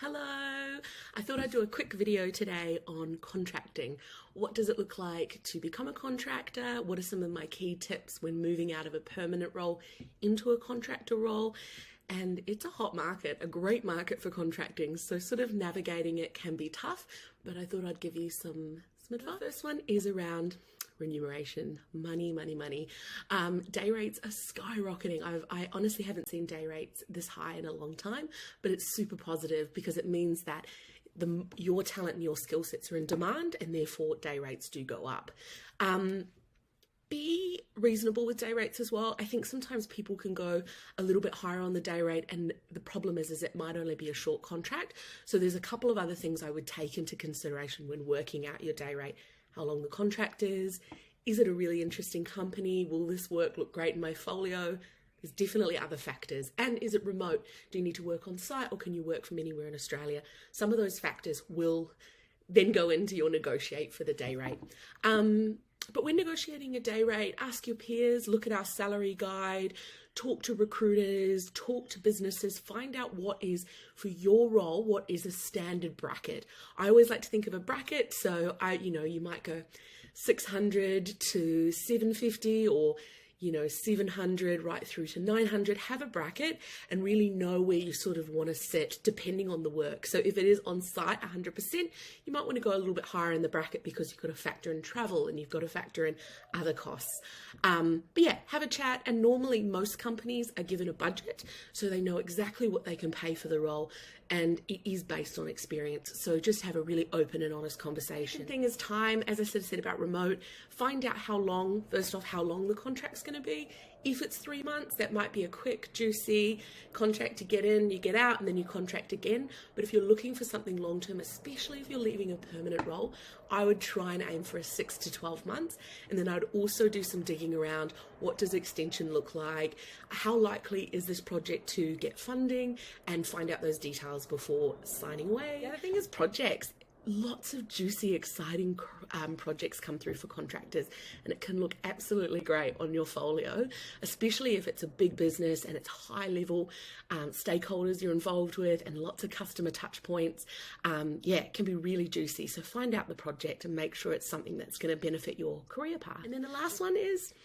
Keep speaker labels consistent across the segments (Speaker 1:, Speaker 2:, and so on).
Speaker 1: Hello! I thought I'd do a quick video today on contracting. What does it look like to become a contractor? What are some of my key tips when moving out of a permanent role into a contractor role? And it's a hot market, a great market for contracting, so sort of navigating it can be tough, but I thought I'd give you some advice. The first one is around remuneration, money. Day rates are skyrocketing. I honestly haven't seen day rates this high in a long time, but it's super positive because it means that your talent and your skill sets are in demand, and therefore day rates do go up. Be reasonable with day rates as well. I think sometimes people can go a little bit higher on the day rate, and the problem is it might only be a short contract. So there's a couple of other things I would take into consideration when working out your day rate. How long the contract is it a really interesting company? Will this work look great in my folio? There's definitely other factors. And is it remote? Do you need to work on site, or can you work from anywhere in Australia? Some of those factors will then go into your negotiate for the day rate. But when negotiating a day rate, ask your peers, look at our salary guide, talk to recruiters, talk to businesses, find out what is, for your role, what is a standard bracket. I always like to think of a bracket. So you might go 600 to 750, or 700 right through to 900. Have a bracket and really know where you sort of want to sit depending on the work. So if it is on site 100%, you might want to go a little bit higher in the bracket because you've got to factor in travel and you've got to factor in other costs. But yeah, have a chat. And normally most companies are given a budget, so they know exactly what they can pay for the role, and it is based on experience. So just have a really open and honest conversation. The thing is time, as I said about remote, find out how long the contract's going to be. If it's 3 months, that might be a quick, juicy contract to get in, you get out, and then you contract again. But if you're looking for something long-term, especially if you're leaving a permanent role, I would try and aim for a 6 to 12 months. And then I'd also do some digging around, what does extension look like? How likely is this project to get funding? And find out those details before signing away. The other thing is projects. Lots of juicy, exciting projects come through for contractors, and it can look absolutely great on your folio, especially if it's a big business and it's high level stakeholders you're involved with and lots of customer touch points. It can be really juicy. So find out the project and make sure it's something that's going to benefit your career path. And then the last one is,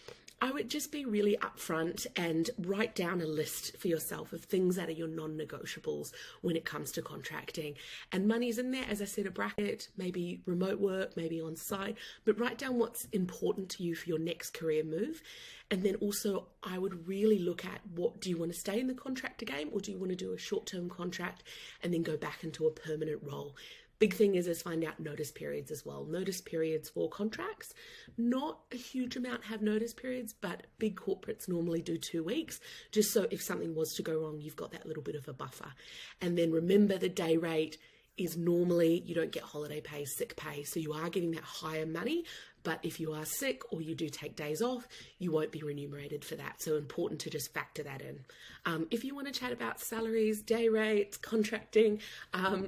Speaker 1: I would just be really upfront and write down a list for yourself of things that are your non-negotiables when it comes to contracting. And money's in there, as I said, a bracket, maybe remote work, maybe on site, but write down what's important to you for your next career move. And then also I would really look at, what do you want to stay in the contractor game, or do you want to do a short-term contract and then go back into a permanent role? Big thing is find out notice periods as well. Notice periods for contracts. Not a huge amount have notice periods, but big corporates normally do 2 weeks, just so if something was to go wrong, you've got that little bit of a buffer. And then remember, the day rate is normally, you don't get holiday pay, sick pay, so you are getting that higher money. But if you are sick or you do take days off, you won't be remunerated for that. So important to just factor that in. If you want to chat about salaries, day rates, contracting,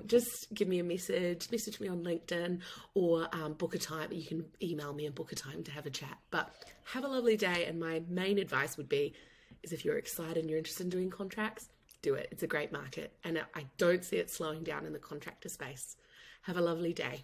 Speaker 1: just give me a message me on LinkedIn, or book a time. You can email me and book a time to have a chat. But have a lovely day. And my main advice would be, is if you're excited and you're interested in doing contracts, do it. It's a great market, and I don't see it slowing down in the contractor space. Have a lovely day.